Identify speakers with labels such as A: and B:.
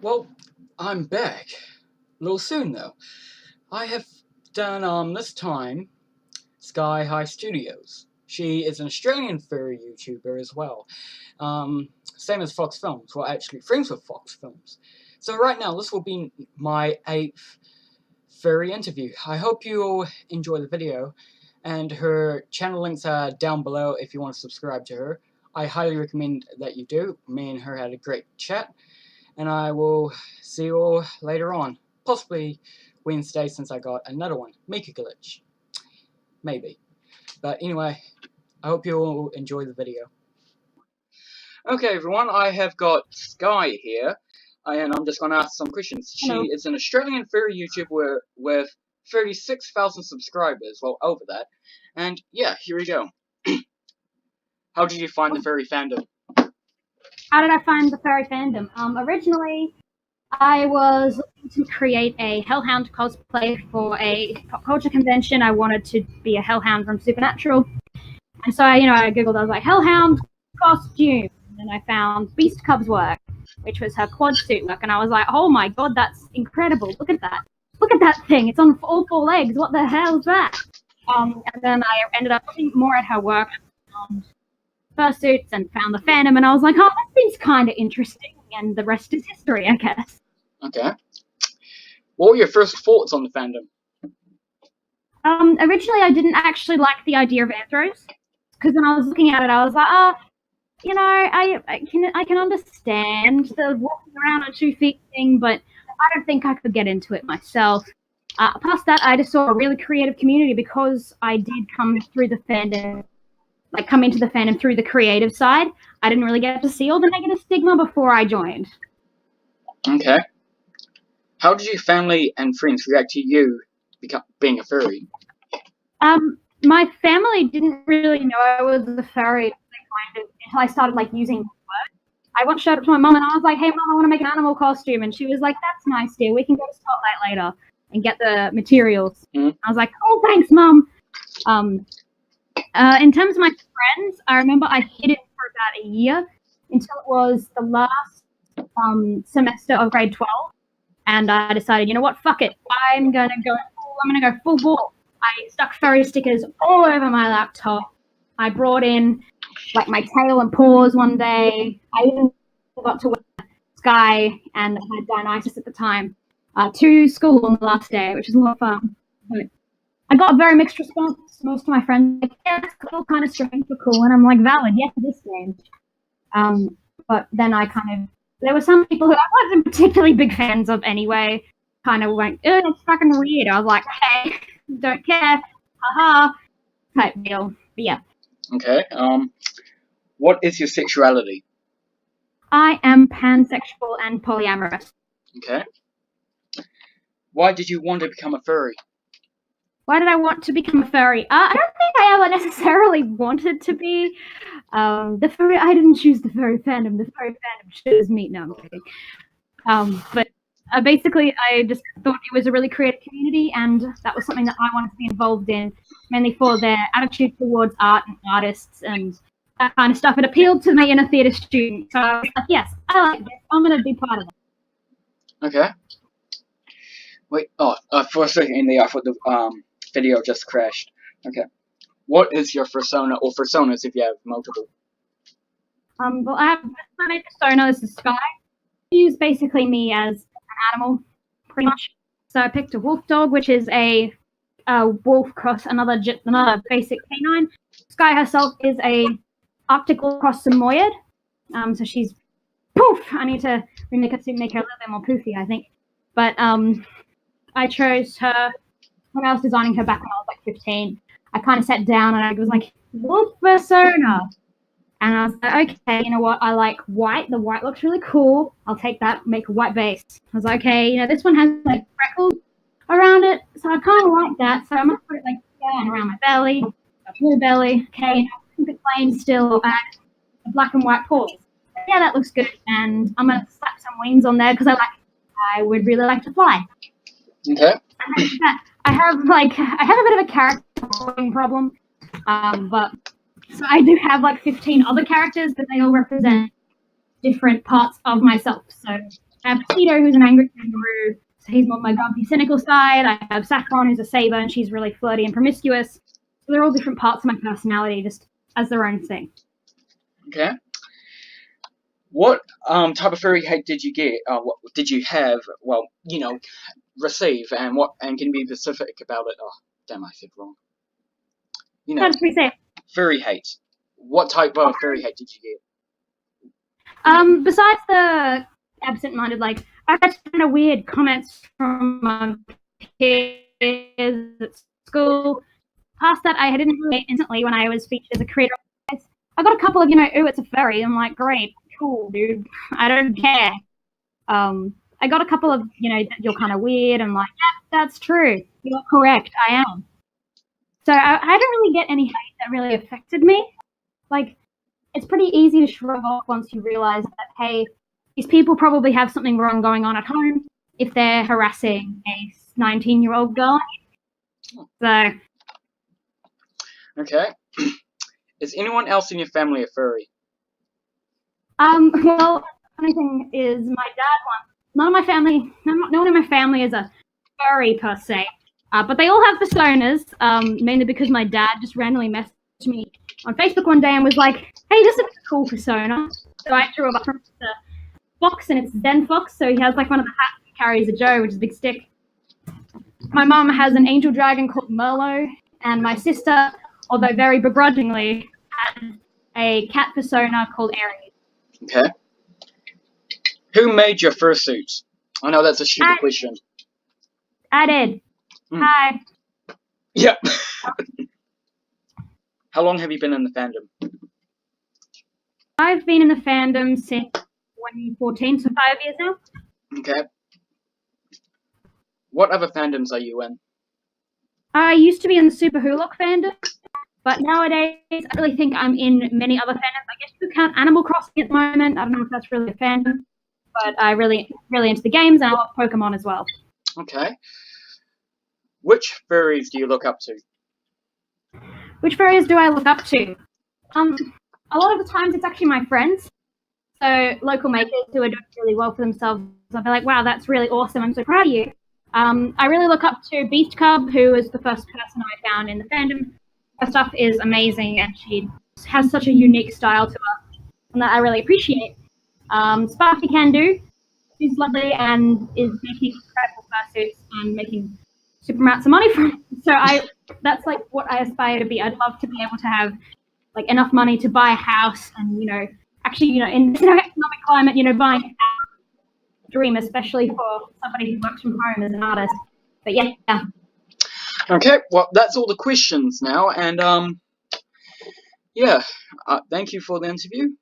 A: Well, I'm back. A little soon though. I have done this time Sky High Studios. She is an Australian furry YouTuber as well. Same as Fox Films. Well, actually, friends with Fox Films. So right now, this will be my 8th furry interview. I hope you all enjoy the video, and her channel links are down below if you want to subscribe to her. I highly recommend that you do. Me and her had a great chat, and I will see you all later on. Possibly Wednesday, since I got another one. Make a glitch. Maybe. But anyway, I hope you all enjoy the video. Okay, everyone, I have got Sky here, and I'm just going to ask some questions.
B: Hello.
A: She is an Australian furry YouTuber with 36,000 subscribers, well, over that. And yeah, here we go. How did you find the furry fandom?
B: How did I find the furry fandom? Originally, I was looking to create a Hellhound cosplay for a pop culture convention. I wanted to be a Hellhound from Supernatural. And so, I Googled, I was like, Hellhound costume. And I found Beast Cub's work, which was her quad suit work. And I was like, oh my god, that's incredible. Look at that. Look at that thing. It's on all 4 legs. What the hell is that? And then I ended up looking more at her work and fursuits and found the fandom. And I was like, oh, that seems kind of interesting. And the rest is history, I guess.
A: Okay. What were your first thoughts on the fandom?
B: Originally, I didn't actually like the idea of anthros, because when I was looking at it, I was like, I can understand the walking around on 2 feet thing, but I don't think I could get into it myself. Past that, I just saw a really creative community because I did come into the fandom through the creative side. I didn't really get to see all the negative stigma before I joined.
A: Okay. How did your family and friends react to you being a furry?
B: My family didn't really know I was a furry until I started using the word. I once showed up to my mum and I was like, hey mum, I want to make an animal costume, and she was like, that's nice dear, we can go to Spotlight later and get the materials. I was like, oh thanks mum. In terms of my friends, I remember I hid it for about a year until it was the last semester of grade 12, and I decided, you know what, fuck it, I'm gonna go full ball. I stuck furry stickers all over my laptop. I brought in my tail and paws one day. I even got to wear Sky and I had Dionysus at the time to school on the last day, which was a lot of fun. But I got a very mixed response. Most of my friends were like, yeah, that's cool, kind of strange, but cool. And I'm like, valid, yes, it is strange. But then there were some people who I wasn't particularly big fans of anyway, kind of went, oh, it's fucking weird. I was like, hey, don't care, haha, type deal. But yeah.
A: Okay. What is your sexuality?
B: I am pansexual and polyamorous.
A: Okay. Why did you want to become a furry?
B: Why did I want to become a furry? I don't think I ever necessarily wanted to be. The furry. I didn't choose the furry fandom. The furry fandom chose me. No, I'm kidding. But basically, I just thought it was a really creative community, and that was something that I wanted to be involved in, mainly for their attitude towards art and artists and that kind of stuff. It appealed to my inner theatre student, so I was like, yes, I like this. I'm going to be part of it.
A: Okay. Wait, for a second there, I thought the video just crashed. Okay. What is your persona, or personas if you have multiple?
B: Well, I have my main persona. This is Sky. Use basically me as an animal, pretty much. So I picked a wolf dog, which is a wolf cross another basic canine. Sky herself is a optical cross Samoyed. So she's poof. I need to make her a little bit more poofy, I think. But I chose her when I was designing her back when I was 15. I kind of sat down and I was like, wolf persona. And I was like, okay, you know what? I like white. The white looks really cool. I'll take that, make a white base. I was like, okay, this one has freckles around it. So I kind of like that. So I'm going to put it and around my belly, a blue belly. Okay, keep it plain still. Add the black and white paws. Yeah, that looks good. And I'm going to slap some wings on there because I would really like to fly.
A: Okay.
B: I have a bit of a character problem, but so I do have 15 other characters, but they all represent different parts of myself. So I have Tuxedo, who's an angry kangaroo, so he's more my grumpy, cynical side. I have Saffron, who's a saber, and she's really flirty and promiscuous. So they're all different parts of my personality, just as their own thing.
A: Okay. What type of furry hate did you get? What did you have? Well, receive, and can you be specific about it? Oh, damn, I said wrong.
B: How did we say?
A: Furry hate. What type of furry hate did you get?
B: Besides the absent-minded, like, I got kind of weird comments from peers at school. Past that, I didn't really instantly when I was featured as a creator. I got a couple of, ooh, it's a furry. I'm like, great, cool, dude. I don't care. I got a couple of, you're kind of weird. I'm like, yeah, that's true. You're correct. I am. So I didn't really get any hate that really affected me. Like, it's pretty easy to shrug off once you realize that, hey, these people probably have something wrong going on at home if they're harassing a 19-year-old girl. So.
A: Okay. Is anyone else in your family a furry?
B: Well, funny thing is my dad no one in my family is a furry per se. But they all have personas, mainly because my dad just randomly messaged me on Facebook one day and was like, hey, this is a cool persona. So I drew a fox, and it's Zen Fox. So he has like one of the hats he carries a Joe, which is a big stick. My mom has an angel dragon called Merlot, and my sister, although very begrudgingly, has a cat persona called Aries.
A: Okay. Who made your fursuit? I know that's a stupid question.
B: I did. Hi.
A: Yep. How long have you been in the fandom?
B: I've been in the fandom since 2014, so 5 years now.
A: Okay. What other fandoms are you in?
B: I used to be in the Super Hulock fandom, but nowadays I really think I'm in many other fandoms. I guess you could count Animal Crossing at the moment. I don't know if that's really a fandom, but I really into the games, and I love Pokemon as well.
A: Okay. Which furries do you look up to?
B: Which furries do I look up to? A lot of the times it's actually my friends. So local makers who are doing really well for themselves. I'll be like, wow, that's really awesome. I'm so proud of you. I really look up to Beast Cub, who is the first person I found in the fandom. Her stuff is amazing, and she has such a unique style to her, and that I really appreciate. Sparky Can Do, she's lovely and is making incredible fursuits and making super amounts of money from it. So that's like what I aspire to be. I'd love to be able to have like enough money to buy a house, and actually, in this economic climate, buying a house is a dream, especially for somebody who works from home as an artist. But yeah.
A: Okay, well, that's all the questions now, and thank you for the interview.